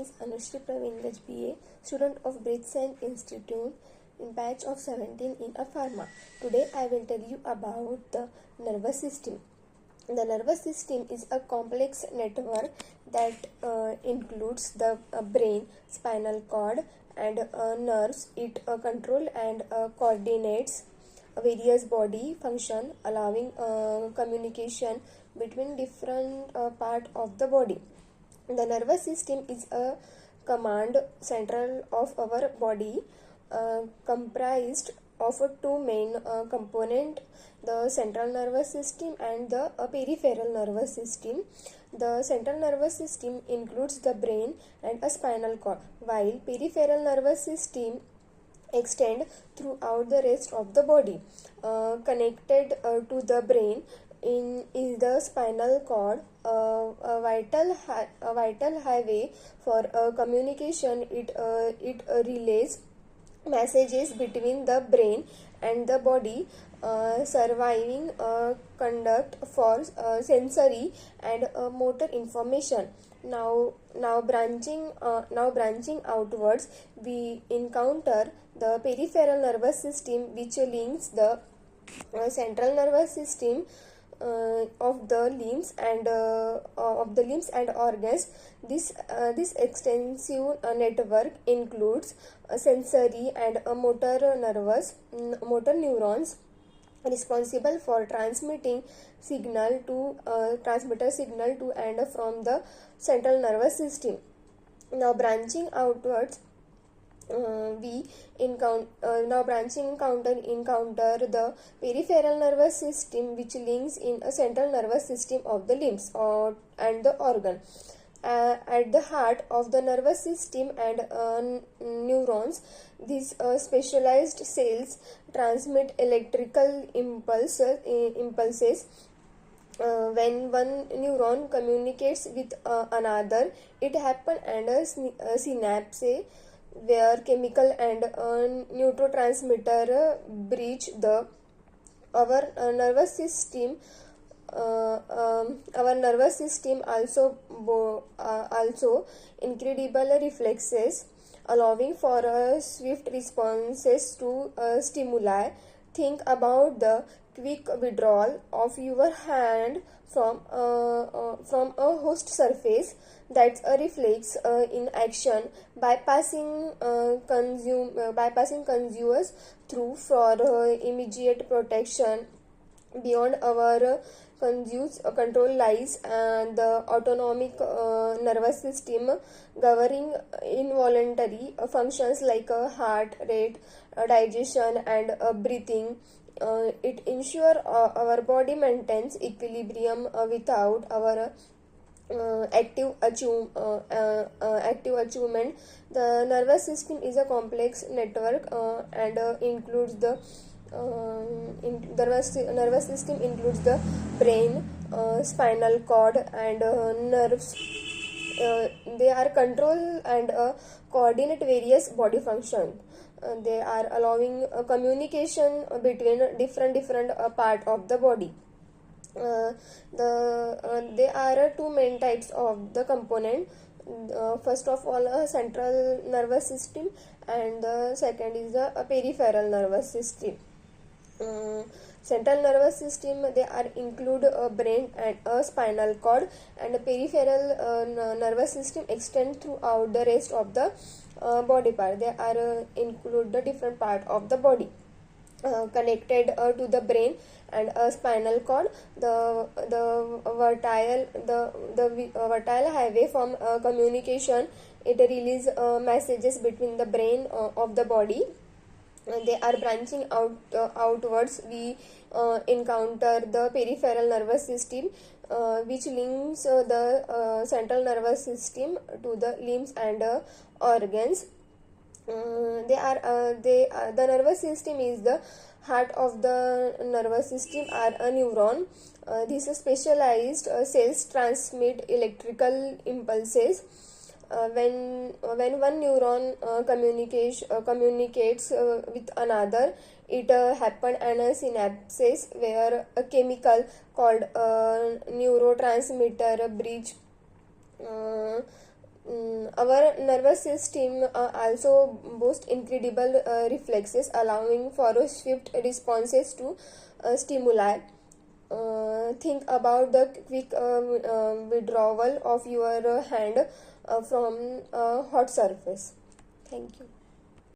is Anushree Praveen Gaj BA, student of BridgeScience Institute in batch of 17 in a pharma. Today I will tell you about the nervous system. The nervous system is a complex network that includes the brain, spinal cord, and nerves. It controls and coordinates various body function, allowing communication between different part of the body. The nervous system is a command central of our body, comprised of two main component, the central nervous system and the peripheral nervous system. The central nervous system includes the brain and a spinal cord, while peripheral nervous system extend throughout the rest of the body. Connected to the brain is the spinal cord, a vital highway for communication. It relays messages between the brain and the body, surviving conduct for sensory and motor information. Now branching outwards, we encounter the peripheral nervous system, which links the central nervous system of the limbs and organs. This extensive network includes sensory and motor neurons responsible for transmitting transmitter signal to and from the central nervous system. Now branching outwards, encounter the peripheral nervous system, which links in a central nervous system of the limbs and the organ. At the heart of the nervous system and neurons, these specialized cells transmit electrical impulses. When one neuron communicates with another, it happens under a synapse, where chemical and neurotransmitter bridge our nervous system. Our nervous system also incredible reflexes, allowing for swift responses to stimuli. Think about the quick withdrawal of your hand from a host surface. That's a reflex in action, bypassing consumers through for immediate protection. Beyond our control lies the autonomic nervous system, governing involuntary functions like heart rate, digestion, and breathing. It ensures our body maintains equilibrium without our active achievement. The nervous system is a complex network and includes the nervous system includes the brain, spinal cord, and nerves. They are control and coordinate various body functions. They are allowing communication between different part of the body. There are two main types of the component. First of all, a central nervous system, and the second is the peripheral nervous system. Central nervous system, they are include a brain and a spinal cord, and the peripheral nervous system extend throughout the rest of the body part. They are include the different part of the body. Connected to the brain and a spinal cord, the vertile highway from communication. It releases messages between the brain of the body. They are branching outwards. We encounter the peripheral nervous system, which links the central nervous system to the limbs and organs. The nervous system is the heart of the nervous system are a neuron. These specialized cells transmit electrical impulses. When one neuron communicates with another, it happens in a synapses, where a chemical called neurotransmitter bridge Our nervous system also boasts incredible reflexes, allowing for a swift responses to stimuli. Think about the quick withdrawal of your hand from a hot surface. Thank you.